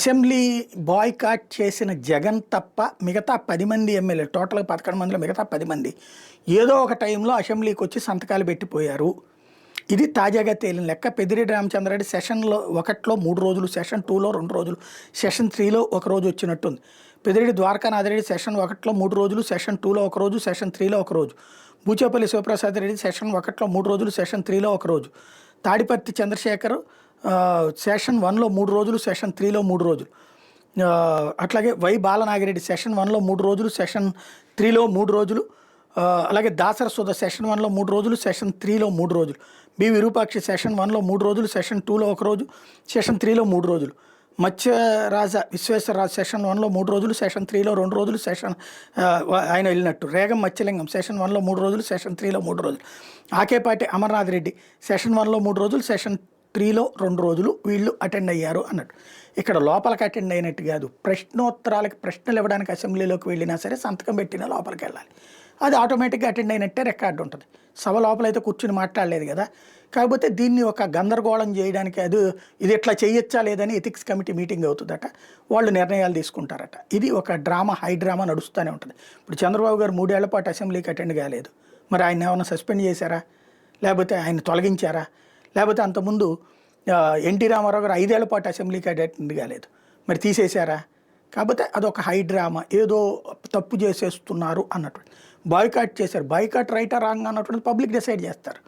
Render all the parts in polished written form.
Assembly boycott చేసిన జగన్ తప్ప మిగతా 10 మంది ఎమ్మెల్యేలు, టోటల్గా 11 మందిలో మిగతా 10 మంది ఏదో ఒక టైంలో అసెంబ్లీకి వచ్చి సంతకాలు పెట్టిపోయారు. ఇది తాజాగా తేలిన లెక్క. పెద్దిరెడ్డి రామచంద్రారెడ్డి సెషన్లో 1లో 3 రోజులు, సెషన్ 2లో 2 రోజులు, సెషన్ 3లో 1 రోజు వచ్చినట్టుంది. పెద్దిరెడ్డి ద్వారకానాథరెడ్డి సెషన్ 1లో 3 రోజులు, సెషన్ 2లో 1 రోజు, సెషన్ 3లో 1 రోజు. బూచేపల్లి శివప్రసాద్ రెడ్డి సెషన్ 1లో 3 రోజులు, సెషన్ 3లో 1 రోజు. తాడిపత్రి చంద్రశేఖర్ సెషన్ 1లో 3 రోజులు, సెషన్ 3లో 3 రోజులు. అట్లాగే వై బాలనాగిరెడ్డి సెషన్ 1లో 3 రోజులు, సెషన్ 3లో 3 రోజులు. అలాగే దాసర సుధ సెషన్ 1లో 3 రోజులు, సెషన్ 3లో 3 రోజులు. బి విరూపాక్షి సెషన్ 1లో 3 రోజులు, సెషన్ 2లో 1 రోజు, సెషన్ 3లో 3 రోజులు. మత్స్యరాజ విశ్వేశ్వరరాజు సెషన్ 1లో 3 రోజులు, సెషన్ 3లో 2 రోజులు. సెషన్ ఆయన వెళ్ళినట్టు. రేగం మత్స్యలింగం సెషన్ 1లో 3 రోజులు, సెషన్ 3లో 3 రోజులు. ఆకేపాటి అమర్నాథ్ రెడ్డి సెషన్ 1లో 3 రోజులు, సెషన్ 3లో 2 రోజులు వీళ్ళు అటెండ్ అయ్యారు అన్నట్టు. ఇక్కడ లోపలికి అటెండ్ అయినట్టు కాదు, ప్రశ్నోత్తరాలకి ప్రశ్నలు ఇవ్వడానికి అసెంబ్లీలోకి వెళ్ళినా సరే సంతకం పెట్టినా లోపలికి వెళ్ళాలి. అది ఆటోమేటిక్గా అటెండ్ అయినట్టే రికార్డు ఉంటుంది. సభ లోపలైతే కూర్చుని మాట్లాడలేదు కదా. కాకపోతే దీన్ని ఒక గందరగోళం చేయడానికి ఇది ఎట్లా చేయొచ్చా లేదని ఎథిక్స్ కమిటీ మీటింగ్ అవుతుందట. వాళ్ళు నిర్ణయాలు తీసుకుంటారట. ఇది ఒక డ్రామా, హై డ్రామా నడుస్తూనే ఉంటుంది. ఇప్పుడు చంద్రబాబు గారు 3 ఏళ్ల పాటు అసెంబ్లీకి అటెండ్ కాలేదు. మరి ఆయన ఏమైనా సస్పెండ్ చేశారా, లేకపోతే ఆయన తొలగించారా, లేకపోతే అంతకుముందు ఎన్టీ రామారావు గారు 5 ఏళ్ల పాటు అసెంబ్లీకి అటెండ్ కాలేదు, మరి తీసేశారా? కాకపోతే అదొక హై డ్రామా, ఏదో తప్పు చేసేస్తున్నారు అన్నట్టు. బాయ్కాట్ చేశారు. బాయ్కాట్ రైటా రాంగ్ అన్నటువంటి పబ్లిక్ డిసైడ్ చేస్తారు.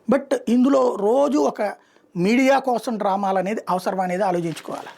బట్ ఇందులో రోజు ఒక మీడియా కోసం డ్రామాలు అనేది అవసరం అనేది ఆలోచించుకోవాలి.